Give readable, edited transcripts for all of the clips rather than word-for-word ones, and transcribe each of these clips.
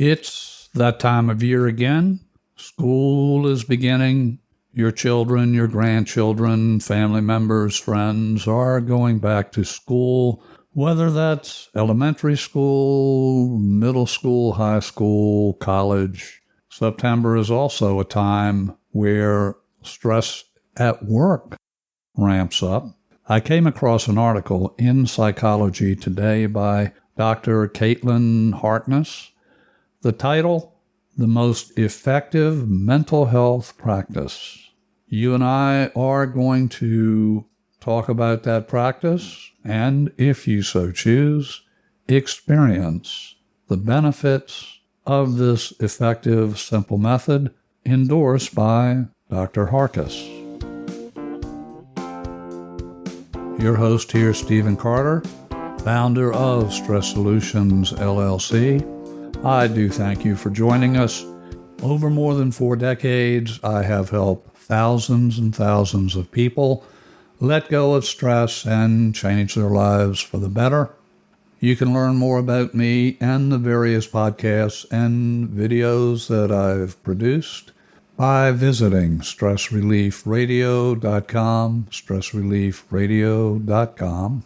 It's that time of year again. School is beginning. Your children, your grandchildren, family members, friends are going back to school, whether that's elementary school, middle school, high school, college. September is also a time where stress at work ramps up. I came across an article in Phychology Today by Dr. Kaitlin Harkess. The title, The Most Effective Mental Health Practice. You and I are going to talk about that practice and, if you so choose, experience the benefits of this effective, simple method endorsed by Dr. Harkess. Your host here, Stephen Carter, founder of Stress Solutions, LLC. I do thank you for joining us. Over more than 4 decades, I have helped thousands and thousands of people let go of stress and change their lives for the better. You can learn more about me and the various podcasts and videos that I've produced by visiting stressreliefradio.com, stressreliefradio.com.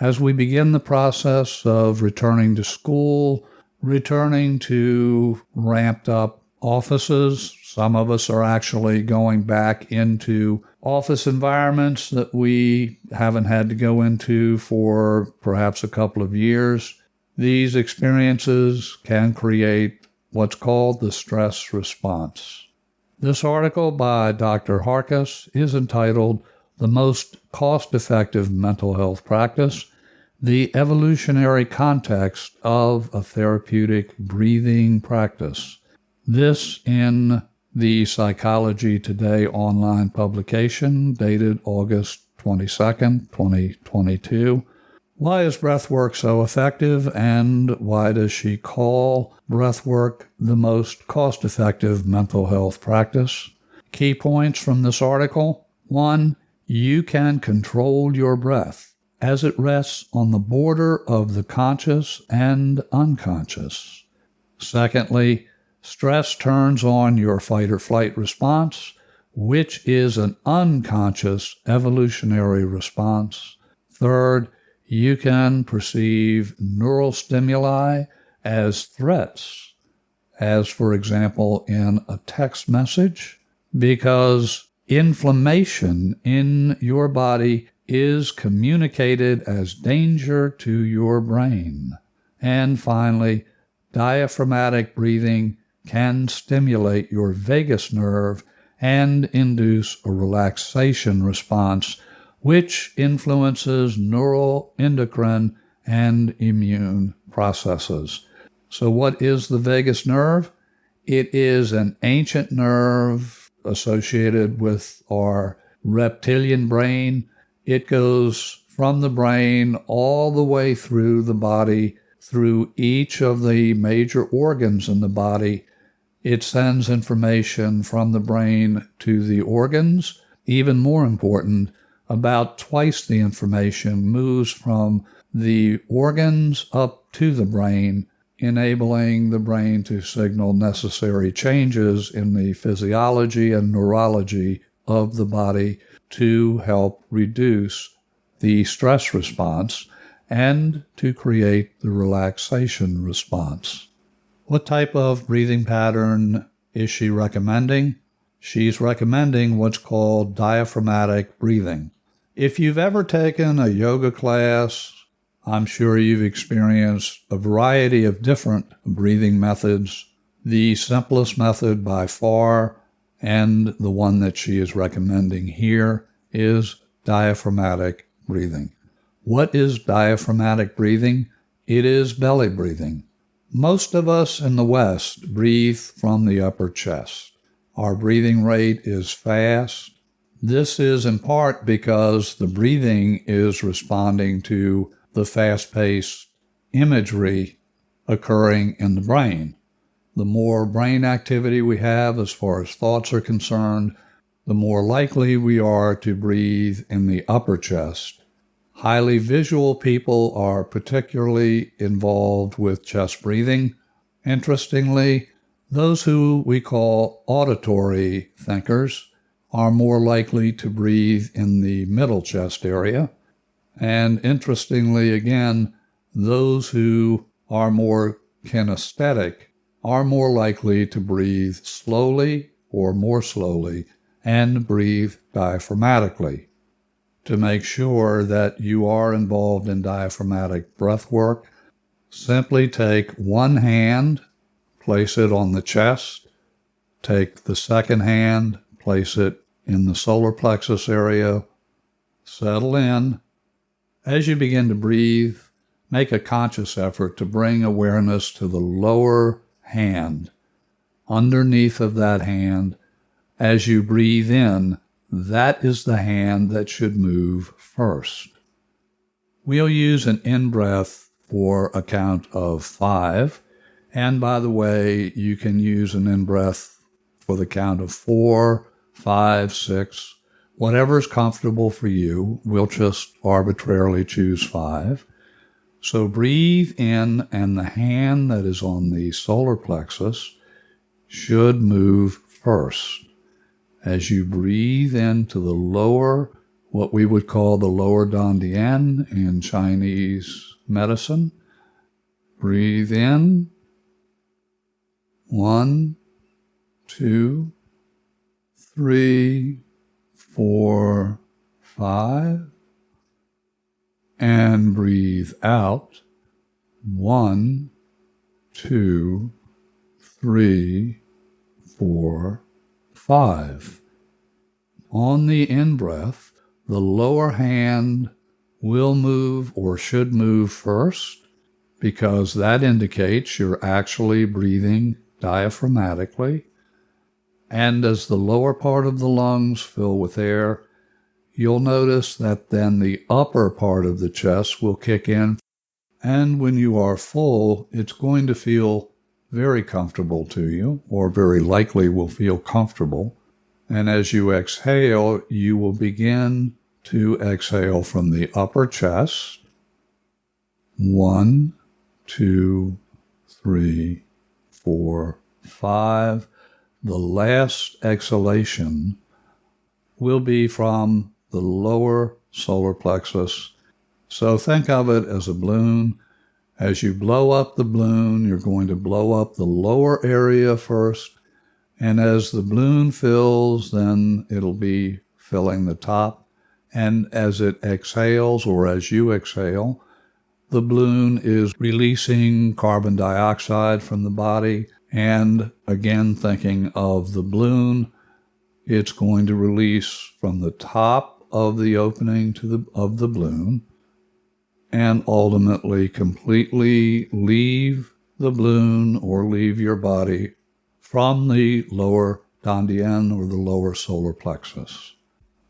As we begin the process of returning to school, returning to ramped up offices. Some of us are actually going back into office environments that we haven't had to go into for perhaps a couple of years. These experiences can create what's called the stress response. This article by Dr. Harkess is entitled The Most Cost-Effective Mental Health Practice, the evolutionary context of a therapeutic breathing practice. This in the Phychology Today online publication dated August 22nd, 2022. Why is breathwork so effective, and why does she call breathwork the most cost-effective mental health practice? Key points from this article. 1. You can control your breath as it rests on the border of the conscious and unconscious. Secondly, stress turns on your fight or flight response, which is an unconscious evolutionary response. Third, you can perceive neural stimuli as threats, as for example in a text message, because inflammation in your body is communicated as danger to your brain. And finally, diaphragmatic breathing can stimulate your vagus nerve and induce a relaxation response, which influences neural, endocrine, and immune processes. So what is the vagus nerve? It is an ancient nerve associated with our reptilian brain. It goes from the brain all the way through the body, through each of the major organs in the body. It sends information from the brain to the organs. Even more important, about twice the information moves from the organs up to the brain, enabling the brain to signal necessary changes in the physiology and neurology of the body to help reduce the stress response and to create the relaxation response. What type of breathing pattern is she recommending? She's recommending what's called diaphragmatic breathing. If you've ever taken a yoga class, I'm sure you've experienced a variety of different breathing methods. The simplest method by far, and the one that she is recommending here, is diaphragmatic breathing. What is diaphragmatic breathing? It is belly breathing. Most of us in the West breathe from the upper chest. Our breathing rate is fast. This is in part because the breathing is responding to the fast-paced imagery occurring in the brain. The more brain activity we have as far as thoughts are concerned, the more likely we are to breathe in the upper chest. Highly visual people are particularly involved with chest breathing. Interestingly, those who we call auditory thinkers are more likely to breathe in the middle chest area. And interestingly, again, those who are more kinesthetic are more likely to breathe slowly or more slowly and breathe diaphragmatically. To make sure that you are involved in diaphragmatic breath work, simply take one hand, place it on the chest, take the second hand, place it in the solar plexus area, settle in. As you begin to breathe, make a conscious effort to bring awareness to the lower hand. Underneath of that hand, as you breathe in, that is the hand that should move first. We'll use an in-breath for a count of 5. And by the way, you can use an in-breath for the count of 4, 5, 6, whatever's comfortable for you. We'll just arbitrarily choose 5. So breathe in, and the hand that is on the solar plexus should move first. As you breathe into the lower, what we would call the lower dantian in Chinese medicine, breathe in. 1, 2, 3, 4, 5. And breathe out. 1, 2, 3, 4, 5. On the in-breath, the lower hand will move or should move first because that indicates you're actually breathing diaphragmatically. And as the lower part of the lungs fill with air, you'll notice that then the upper part of the chest will kick in. And when you are full, it's going to feel very comfortable to you, or very likely will feel comfortable. And as you exhale, you will begin to exhale from the upper chest. 1, 2, 3, 4, 5. The last exhalation will be from the lower solar plexus. So think of it as a balloon. As you blow up the balloon, you're going to blow up the lower area first. And as the balloon fills, then it'll be filling the top. And as it exhales, or as you exhale, the balloon is releasing carbon dioxide from the body. And again, thinking of the balloon, it's going to release from the top of the opening of the balloon and ultimately completely leave the balloon or leave your body from the lower dantian or the lower solar plexus.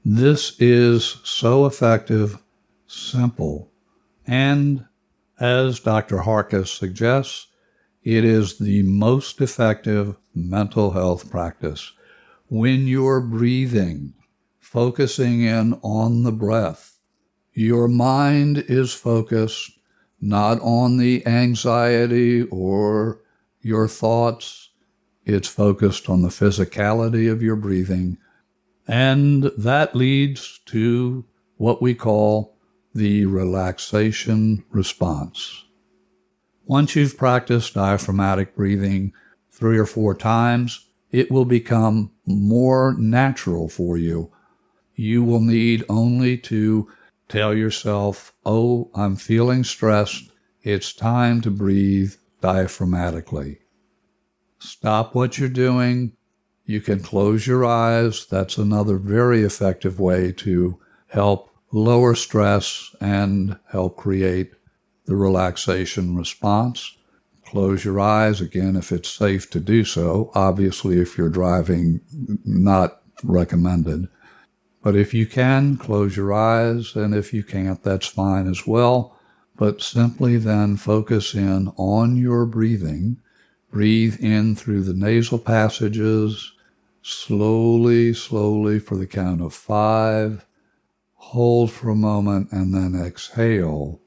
This is so effective, simple, and as Dr. Harkess suggests, it is the most effective mental health practice. When you're breathing, focusing in on the breath, your mind is focused not on the anxiety or your thoughts. It's focused on the physicality of your breathing. And that leads to what we call the relaxation response. Once you've practiced diaphragmatic breathing 3 or 4 times, it will become more natural for you. You will need only to tell yourself, oh, I'm feeling stressed. It's time to breathe diaphragmatically. Stop what you're doing. You can close your eyes. That's another very effective way to help lower stress and help create the relaxation response. Close your eyes, again, if it's safe to do so. Obviously, if you're driving, not recommended. But if you can, close your eyes, and if you can't, that's fine as well. But simply then focus in on your breathing. Breathe in through the nasal passages, slowly, slowly for the count of 5. Hold for a moment and then exhale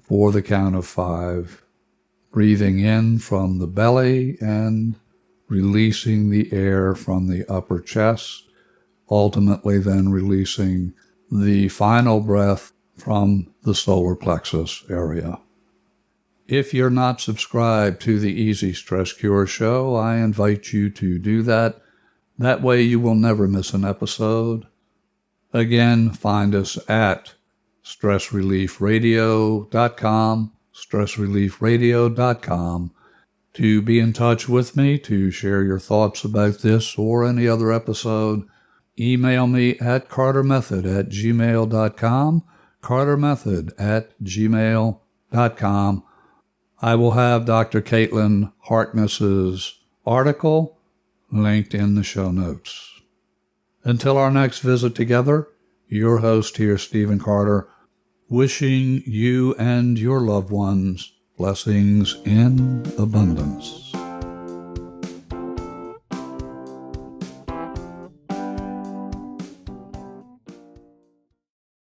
for the count of 5. breathing in from the belly and releasing the air from the upper chest, ultimately then releasing the final breath from the solar plexus area. If you're not subscribed to the Easy Stress Cure Show, I invite you to do that. That way you will never miss an episode. Again, find us at stressreliefradio.com, stressreliefradio.com, to be in touch with me, to share your thoughts about this or any other episode. Email me at cartermethod@gmail.com, cartermethod@gmail.com. I will have Dr. Kaitlin Harkess's article linked in the show notes. Until our next visit together, your host here, Stephen Carter, wishing you and your loved ones blessings in abundance.